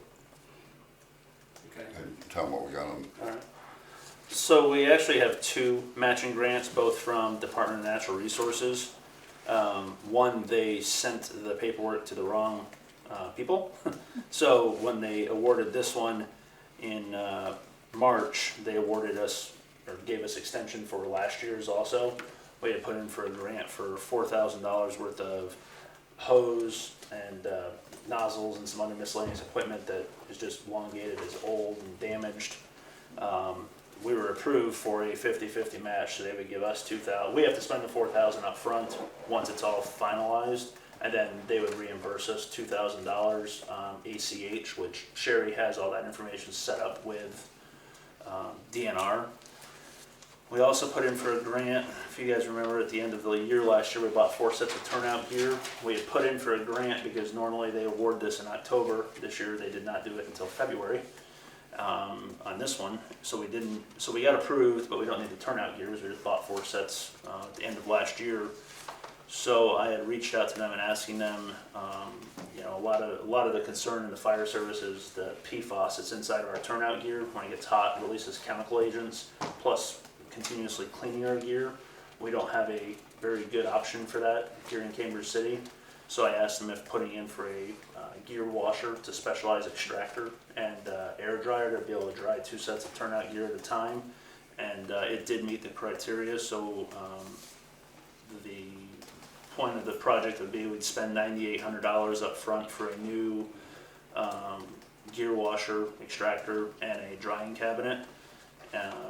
Okay. And tell them what we got on. All right. So we actually have two matching grants, both from Department of Natural Resources. One, they sent the paperwork to the wrong people. So when they awarded this one in March, they awarded us, or gave us extension for last year's also. We had put in for a grant for $4,000 worth of hose and nozzles and some other miscellaneous equipment that is just elongated, is old and damaged. We were approved for a 50-50 match, so they would give us $2,000. We have to spend the $4,000 up front once it's all finalized, and then they would reimburse us $2,000 ACH, which Sherry has all that information set up with DNR. We also put in for a grant. If you guys remember, at the end of the year last year, we bought 4 sets of turnout gear. We had put in for a grant because normally they award this in October. This year they did not do it until February. On this one, so we got approved, but we don't need the turnout gears. We just bought 4 sets at the end of last year. So I had reached out to them and asking them, a lot of the concern in the fire service is the PFAS that's inside of our turnout gear. When it gets hot, it releases chemical agents, plus continuously cleaning our gear. We don't have a very good option for that here in Cambridge City. So I asked them if putting in for a gear washer to specialized extractor and air dryer to be able to dry 2 sets of turnout gear at a time, and it did meet the criteria. So the point of the project would be we'd spend $9,800 up front for a new gear washer, extractor, and a drying cabinet,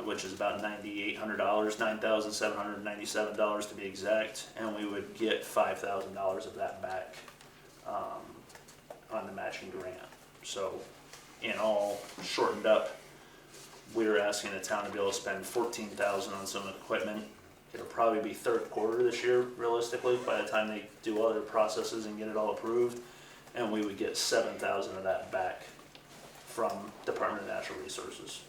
which is about $9,800, $9,797 to be exact, and we would get $5,000 of that back on the matching grant. So in all, shortened up, we were asking the town to be able to spend $14,000 on some equipment. It'll probably be third quarter this year, realistically, by the time they do all their processes and get it all approved, and we would get $7,000 of that back from Department of Natural Resources.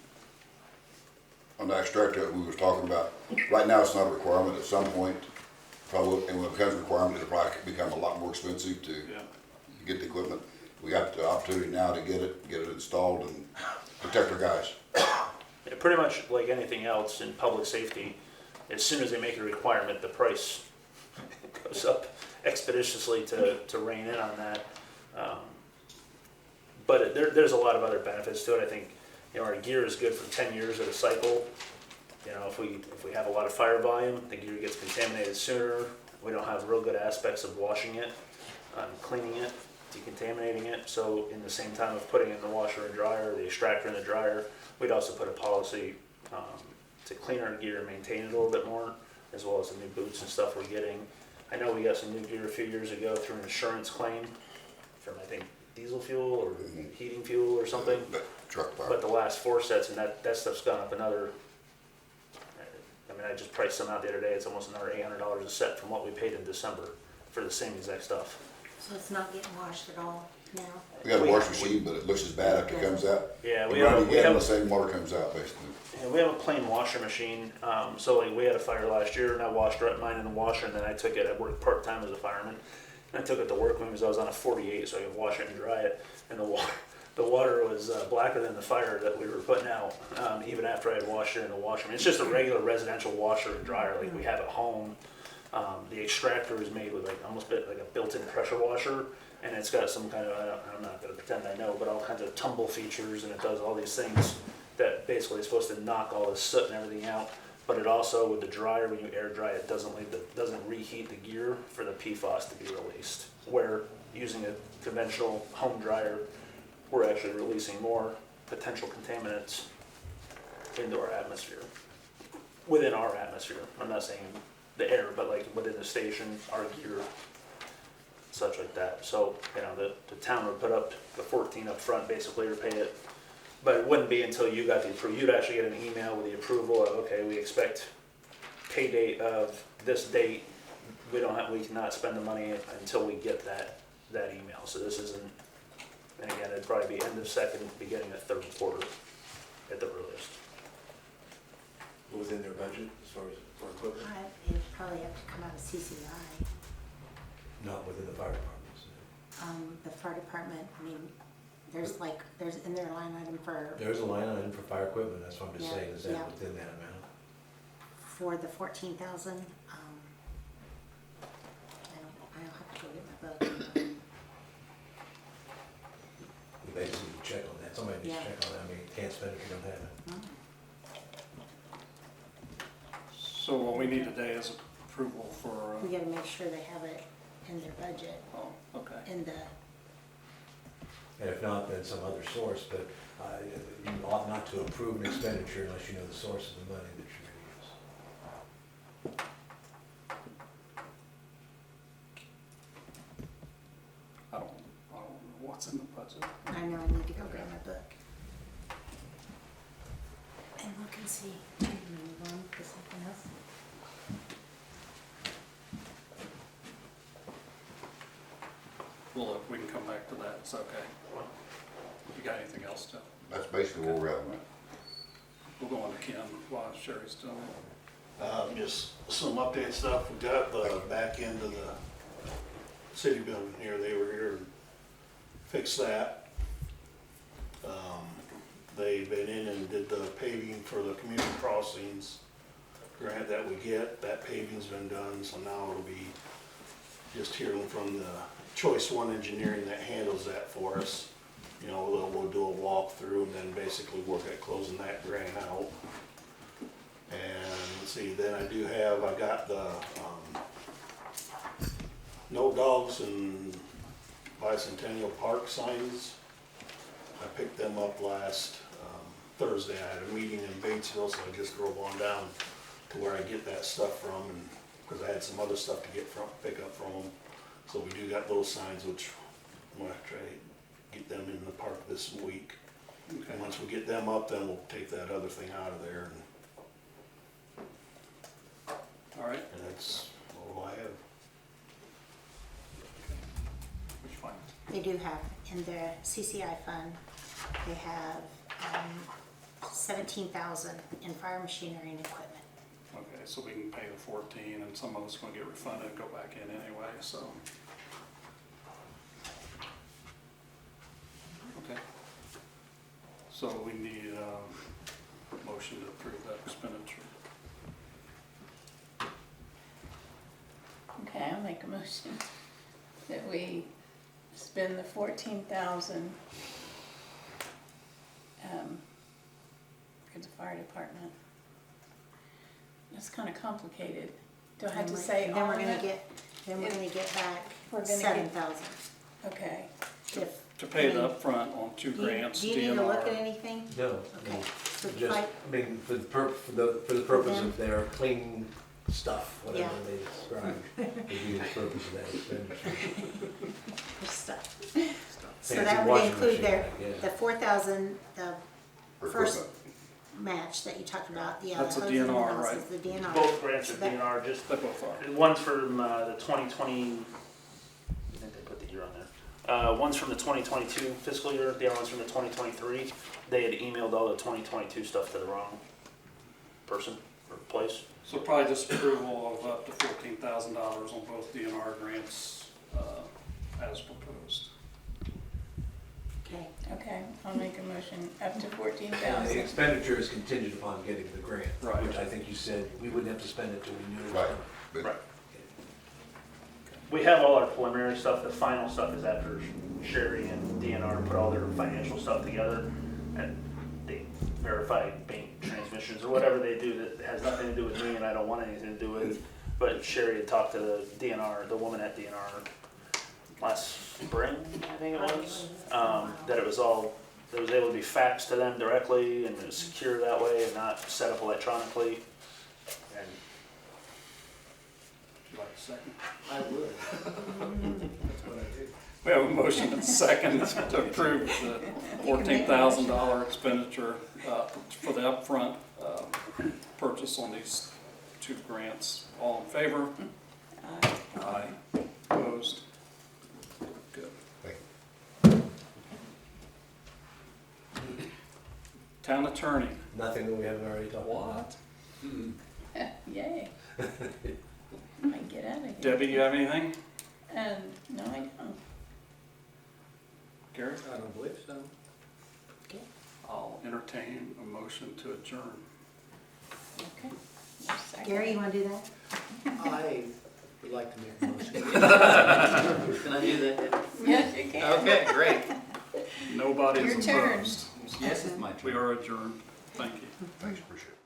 On the extractor that we was talking about, right now it's not a requirement. At some point, probably, and when it becomes a requirement, it'll probably become a lot more expensive to get the equipment. We got the opportunity now to get it installed and protect our guys. Yeah, pretty much like anything else in public safety, as soon as they make a requirement, the price goes up expeditiously to rein in on that. But there's a lot of other benefits to it. I think our gear is good for 10 years at a cycle. If we have a lot of fire volume, the gear gets contaminated sooner. We don't have real good aspects of washing it, cleaning it, decontaminating it. So in the same time of putting in the washer and dryer, the extractor and the dryer, we'd also put a policy to clean our gear and maintain it a little bit more, as well as the new boots and stuff we're getting. I know we got some new gear a few years ago through an insurance claim from, I think, diesel fuel or heating fuel or something. Truck power. But the last 4 sets, and that stuff's gone up another, I just priced some out the other day. It's almost another $800 a set from what we paid in December for the same exact stuff. So it's not getting washed at all now? We got a wash machine, but it looks as bad after it comes out. Yeah, we have the same water comes out, basically. Yeah, we have a plain washer machine. So like we had a fire last year, and I washed mine in the washer, and then I took it. I worked part-time as a fireman, and I took it to work because I was on a 48, so I could wash it and dry it. And the water was blacker than the fire that we were putting out, even after I had washed it in the washer. I mean, it's just a regular residential washer and dryer like we have at home. The extractor is made with almost like a built-in pressure washer, and it's got some kind of, I'm not going to pretend I know, but all kinds of tumble features, and it does all these things that basically is supposed to knock all the soot and everything out. But it also, with the dryer, when you air dry it, doesn't reheat the gear for the PFAS to be released. Where using a conventional home dryer, we're actually releasing more potential contaminants into our atmosphere. within our atmosphere. I'm not saying the air, but like within the station, our gear, such like that. So, you know, the town would put up the 14 up front basically or pay it. But it wouldn't be until you got the approval. You'd actually get an email with the approval of, okay, we expect pay date of this date. We cannot spend the money until we get that email. So this isn't, and again, it'd probably be end of second, beginning of third quarter at the earliest. Within their budget as far as for equipment? It'd probably have to come out of CCI. Not within the fire departments. The fire department, I mean, there's in their line item for, There's a line item for fire equipment, that's what I'm just Yeah, saying, is that yeah. within that amount? for the 14,000. I'll have to go get my book. We basically need to check on that, somebody needs to Yeah. check on that, I mean, you can't spend it if you don't have it. So what we need today is approval for, We gotta make sure they have it in their budget, oh, okay. in the, And if not, then some other source, but you ought not to approve an expenditure unless you know the source of the money that you're going to use. I don't know what's in the budget. I know I need to go grab my book. And look and see, move on to something else. Well, look, we can come back to that, it's okay. You got anything else, Jeff? That's basically where we're at on that. We'll go on to Ken while Sherry's doing it. Just some update stuff. We got the back end of the city building here. They were here and fixed that. They've been in and did the paving for the community crossings grant that we get. That paving's been done, so now it'll be just hearing from the Choice One Engineering that handles that for us. You know, we'll do a walkthrough and then basically work at closing that grant out. And let's see, then I got the no dogs in Bicentennial Park signs. I picked them up last Thursday. I had a meeting in Batesville, so I just drove on down to where I get that stuff from, and because I had some other stuff to pick up from them. So we do got those signs, which I'm gonna try to get them in the park this week. Okay. And once we get them up, then we'll take that other thing out of there, All right, and that's all I have. which one? They do have, in their CCI fund, they have 17,000 in fire machinery and equipment. Okay, so we can pay the 14 and some of it's gonna get refunded and go back in anyway, so. Okay. So we need a motion to approve that expenditure. Okay, I'll make a motion that we spend the 14,000 for the fire department. That's kind of complicated. Do I have to say Then all we're of gonna it? get, then we're gonna get back We're gonna get- 7,000. Okay, To pay the upfront on 2 grants, Do you need to look at DNR. anything? No, Okay. So just, like, I mean, for the purpose Then- of their clean stuff, whatever Yeah. they describe, would be the purpose of that expenditure. stuff. So Fancy that would washing include machine, their, yeah. the 4,000, the For first equipment. match that you talked about, the That's a hoses and DNR, hoses, right? the DNR. Both grants are So that- DNR, just They both are. one's from the 2020, I think they put the year on there. One's from the 2022 fiscal year, the other one's from the 2023. They had emailed all the 2022 stuff to the wrong person or place. So probably just approval of up to $14,000 on both DNR grants as proposed. Okay, okay, I'll make a motion up to And the 14,000. expenditure is contingent upon getting the grant, Right. which I think you said we wouldn't have to spend it till we knew it was Right. coming. But Right. We have all our preliminary stuff, the final stuff is after Sherry and DNR put all their financial stuff together and they verify bank transmissions or whatever they do that has nothing to do with me and I don't want anything to do with. But Sherry had talked to the DNR, the woman at DNR last spring, I think it was, that it was all, that it was able to be faxed to them directly and it was secure that way and not set up electronically. Second. I would. That's what I do. We have a motion and a second to approve the $14,000 expenditure for the upfront purchase on these two grants. All in favor? Aye. Opposed? Good. Town attorney. Nothing that we haven't already talked about. What? Yay. I can get out of here. Debbie, you have anything? No, I don't. Gary? I don't believe so. I'll entertain a motion to adjourn. Okay. Gary, you wanna do that? I would like to make a motion. Can I do that? Yes, you can. Okay, great. Nobody's Your turn. opposed. Yes, it's my We turn. are adjourned. Thank you. Thanks, appreciate it.